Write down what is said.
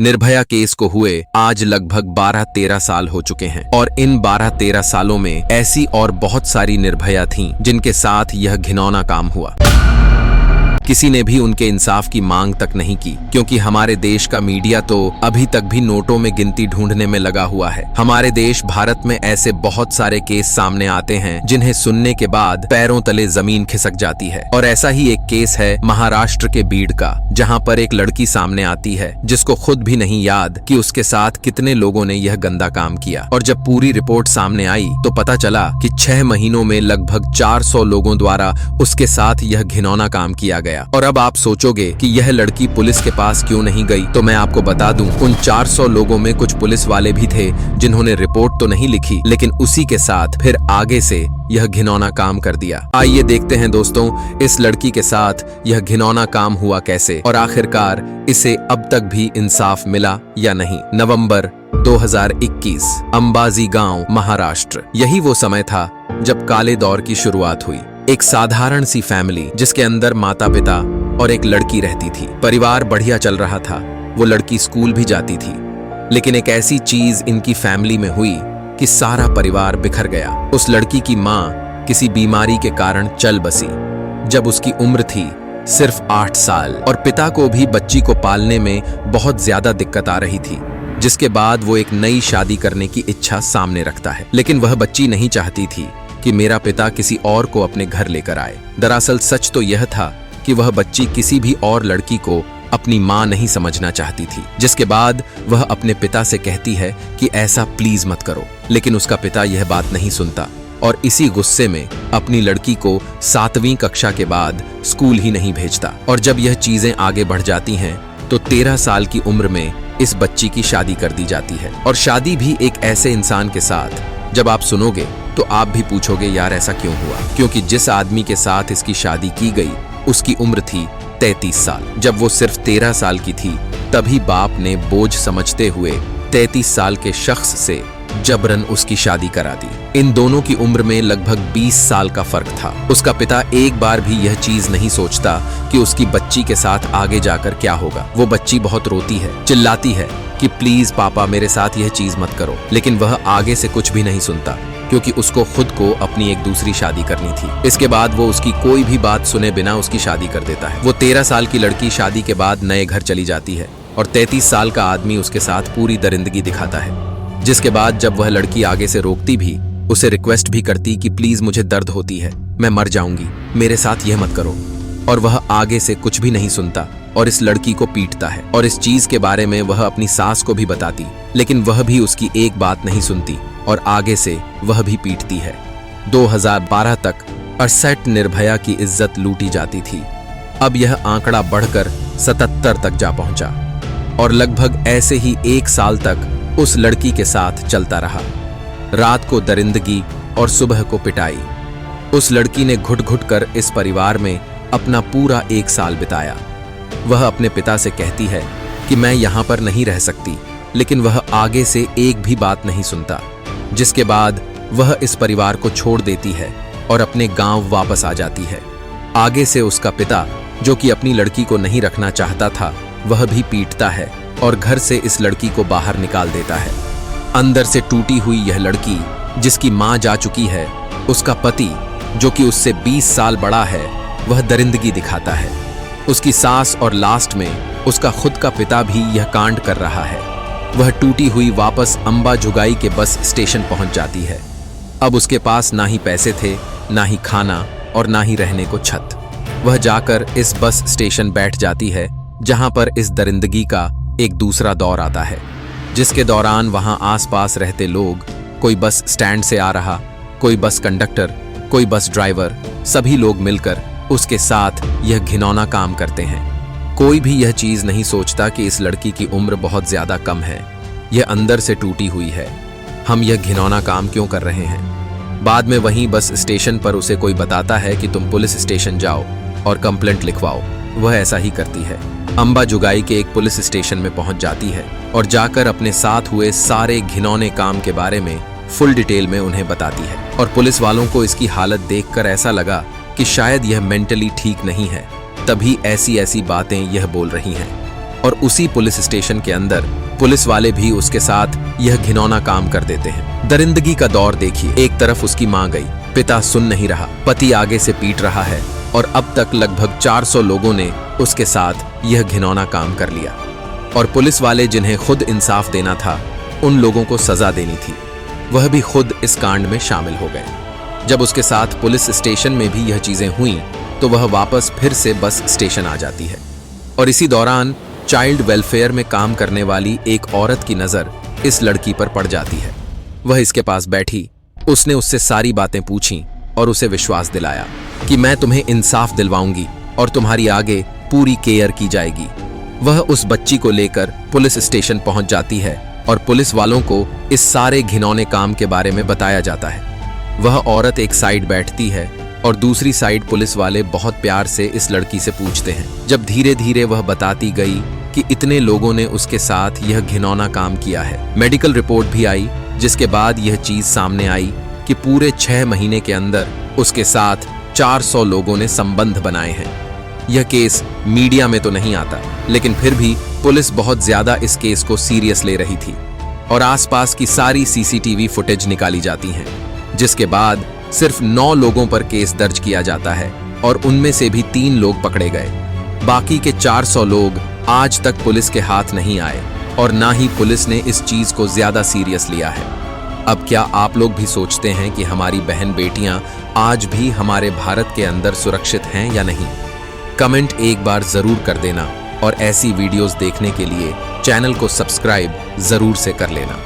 Nirbhaya case को हुए आज लगभग 12-13 साल हो चुके हैं और इन 12-13 सालों में ऐसी और बहुत सारी निर्भया थीं जिनके साथ यह घिनौना काम हुआ। किसी ने भी उनके इंसाफ की मांग तक नहीं की, क्योंकि हमारे देश का मीडिया तो अभी तक भी नोटों में गिनती ढूंढने में लगा हुआ है। हमारे देश भारत में ऐसे बहुत सारे केस सामने आते हैं जिन्हें सुनने के बाद पैरों तले जमीन खिसक जाती है। और ऐसा ही एक केस है महाराष्ट्र के बीड का, जहां पर एक लड़की सामने आती है जिसको खुद भी नहीं याद कि उसके साथ कितने लोगों ने यह गंदा काम किया। और जब पूरी रिपोर्ट सामने आई तो पता चला कि 6 महीनों में लगभग 400 लोगों द्वारा उसके साथ यह घिनौना काम किया गया। और अब आप सोचोगे कि यह लड़की पुलिस के पास क्यों नहीं गई, तो मैं आपको बता दूं, उन 400 लोगों में कुछ पुलिस वाले भी थे जिन्होंने रिपोर्ट तो नहीं लिखी, लेकिन उसी के साथ फिर आगे से यह घिनौना काम कर दिया। आइए देखते हैं दोस्तों, इस लड़की के साथ यह घिनौना काम हुआ कैसे और आखिरकार इसे अब तक भी इंसाफ मिला या नहीं। नवंबर 2021, अंबाजी गांव, महाराष्ट्र। यही वो समय था जब काले दौर की शुरुआत हुई। एक साधारण सी फैमिली जिसके अंदर माता पिता और एक लड़की रहती थी। परिवार बढ़िया चल रहा था, वो लड़की स्कूल भी जाती थी। लेकिन एक ऐसी चीज इनकी फैमिली में हुई कि सारा परिवार बिखर गया। उस लड़की की माँ किसी बीमारी के कारण चल बसी जब उसकी उम्र थी सिर्फ 8 साल, और पिता को भी बच्ची को पालने में बहुत ज्यादा दिक्कत आ रही थी, जिसके बाद वो एक नई शादी करने की इच्छा सामने रखता है। लेकिन वह बच्ची नहीं चाहती थी कि मेरा पिता किसी और को अपने घर लेकर आए। दरअसल सच तो यह था कि वह बच्ची किसी भी और लड़की को अपनी माँ नहीं समझना चाहती थी, जिसके बाद वह अपने पिता से कहती है कि ऐसा प्लीज मत करो। लेकिन उसका पिता यह बात नहीं सुनता और इसी गुस्से में अपनी लड़की को 7वीं कक्षा के बाद स्कूल ही नहीं भेजता। और जब यह चीजें आगे बढ़ जाती हैं तो 13 साल की उम्र में इस बच्ची की शादी कर दी जाती है। और शादी भी एक ऐसे इंसान के साथ, जब आप सुनोगे तो आप भी पूछोगे यार ऐसा क्यों हुआ, क्योंकि जिस आदमी के साथ इसकी शादी की गई उसकी उम्र थी 33 साल। जब वो सिर्फ 13 साल की थी तभी बाप ने बोझ समझते हुए 33 साल के शख्स से जबरन उसकी शादी करा दी। इन दोनों की उम्र में लगभग 20 साल का फर्क था। उसका पिता एक बार भी यह चीज नहीं सोचता कि उसकी बच्ची के साथ आगे जाकर क्या होगा। वो बच्ची बहुत रोती है, चिल्लाती है कि प्लीज पापा मेरे साथ यह चीज मत करो, लेकिन वह आगे से कुछ भी नहीं सुनता, क्योंकि उसको खुद को अपनी एक दूसरी शादी करनी थी। इसके बाद वो उसकी कोई भी बात सुने बिना उसकी शादी कर देता है। वो 13 साल की लड़की शादी के बाद नए घर चली जाती है और 33 साल का आदमी उसके साथ पूरी दरिंदगी दिखाता है। जिसके बाद जब वह लड़की आगे से रोकती भी, उसे रिक्वेस्ट भी करती कि प्लीज मुझे दर्द होती है, मैं मर जाऊंगी, मेरे साथ यह मत करो, और वह आगे से कुछ भी नहीं सुनता और इस लड़की को पीटता है। और इस चीज के बारे में वह अपनी सास को भी बताती, लेकिन वह भी उसकी एक बात नहीं सुनती और आगे से वह भी पीटती है। 2012 तक 68 निर्भया की इज्जत लूटी जाती थी। अब यह आंकड़ा बढ़कर 77 तक जा पहुंचा और लगभग ऐसे ही 1 साल तक उस लड़की के साथ चलता रहा। रात को दरिंदगी और सुबह को पिटाई। उस लड़की ने घुट घुट कर इस परिवार में अपना पूरा 1 साल बिताया। वह अपने पिता से कहती है कि मैं यहाँ पर नहीं रह सकती, लेकिन वह आगे से एक भी बात नहीं सुनता, जिसके बाद वह इस परिवार को छोड़ देती है और अपने गांव वापस आ जाती है। आगे से उसका पिता, जो कि अपनी लड़की को नहीं रखना चाहता था, वह भी पीटता है और घर से इस लड़की को बाहर निकाल देता है। अंदर से टूटी हुई यह लड़की, जिसकी मां जा चुकी है, उसका पति, जो कि उससे 20 साल बड़ा है, वह दरिंदगी दिखाता है। उसकी सास और लास्ट में उसका खुद का पिता भी यह कांड कर रहा है। वह टूटी हुई वापस अंबाजुगाई के बस स्टेशन पहुंच जाती है। अब उसके पास ना ही पैसे थे, ना ही खाना और ना ही रहने को छत। वह जाकर इस बस स्टेशन बैठ जाती है, जहां पर इस दरिंदगी का एक दूसरा दौर आता है, जिसके दौरान वहां आसपास रहते लोग, कोई बस स्टैंड से आ रहा, कोई बस कंडक्टर, कोई बस ड्राइवर, सभी लोग मिलकर उसके साथ यह घिनौना काम करते हैं। कोई भी यह चीज नहीं सोचता कि इस लड़की की उम्र बहुत ज्यादा कम है, यह अंदर से टूटी हुई है, हम यह घिनौना काम क्यों कर रहे हैं। बाद में वहीं बस स्टेशन पर उसे कोई बताता है कि तुम पुलिस स्टेशन जाओ और कंप्लेंट लिखवाओ। वह ऐसा ही करती है। अंबाजुगाई के एक पुलिस स्टेशन में पहुंच जाती है और जाकर अपने साथ हुए सारे घिनौने काम के बारे में फुल डिटेल में उन्हें बताती है। और पुलिस वालों को इसकी हालत देखकर ऐसा लगा कि शायद यह मेंटली ठीक नहीं है, तभी ऐसी बातें यह बोल रही हैं। और उसी पुलिस स्टेशन के अंदर पुलिस वाले भी उसके साथ यह घिनौना काम कर देते हैं। दरिंदगी का दौर देखिए, एक तरफ उसकी मां गई, पिता सुन नहीं रहा, पति आगे से पीट रहा है और अब तक लगभग 400 लोगों ने उसके साथ यह घिनौना काम कर लिया। और पुलिस वाले जिन्हें खुद इंसाफ देना था, उन लोगों को सजा देनी थी, वह भी खुद इस कांड में शामिल हो गए। जब उसके साथ पुलिस स्टेशन में भी यह चीजें हुई तो वह वापस फिर से बस स्टेशन आ जाती है। और इसी दौरान चाइल्ड वेलफेयर में काम करने वाली एक औरत की नजर इस लड़की पर पड़ जाती है। वह इसके पास बैठी, उसने उससे सारी बातें पूछी और उसे विश्वास दिलाया कि मैं तुम्हें इंसाफ दिलवाऊंगी और तुम्हारी आगे पूरी केयर की जाएगी। वह उस बच्ची को लेकर पुलिस स्टेशन पहुंच जाती है और पुलिस वालों को इस सारे घिनौने काम के बारे में बताया जाता है। वह औरत एक साइड बैठती है और दूसरी साइड पुलिस वाले बहुत प्यार से इस लड़की से पूछते हैं। जब धीरे धीरे वह बताती गई कि इतने लोगों ने उसके साथ यह घिनौना काम किया है, मेडिकल रिपोर्ट भी आई जिसके बाद यह चीज सामने आई कि पूरे 6 महीने के अंदर उसके साथ 400 लोगों ने संबंध बनाए हैं। यह केस मीडिया में तो नहीं आता, लेकिन फिर भी पुलिस बहुत ज्यादा इस केस को सीरियस ले रही थी और आसपास की सारी सीसीटीवी फुटेज निकाली जाती हैं, जिसके बाद सिर्फ 9 लोगों पर केस दर्ज किया जाता है और उनमें से भी 3 लोग पकड़े गए। बाकी के 400 लोग आज तक पुलिस के हाथ नहीं आए और ना ही पुलिस ने इस चीज को ज्यादा सीरियस लिया है। अब क्या आप लोग भी सोचते हैं कि हमारी बहन बेटियां आज भी हमारे भारत के अंदर सुरक्षित हैं या नहीं? कमेंट एक बार जरूर कर देना और ऐसी वीडियोस देखने के लिए चैनल को सब्सक्राइब जरूर से कर लेना।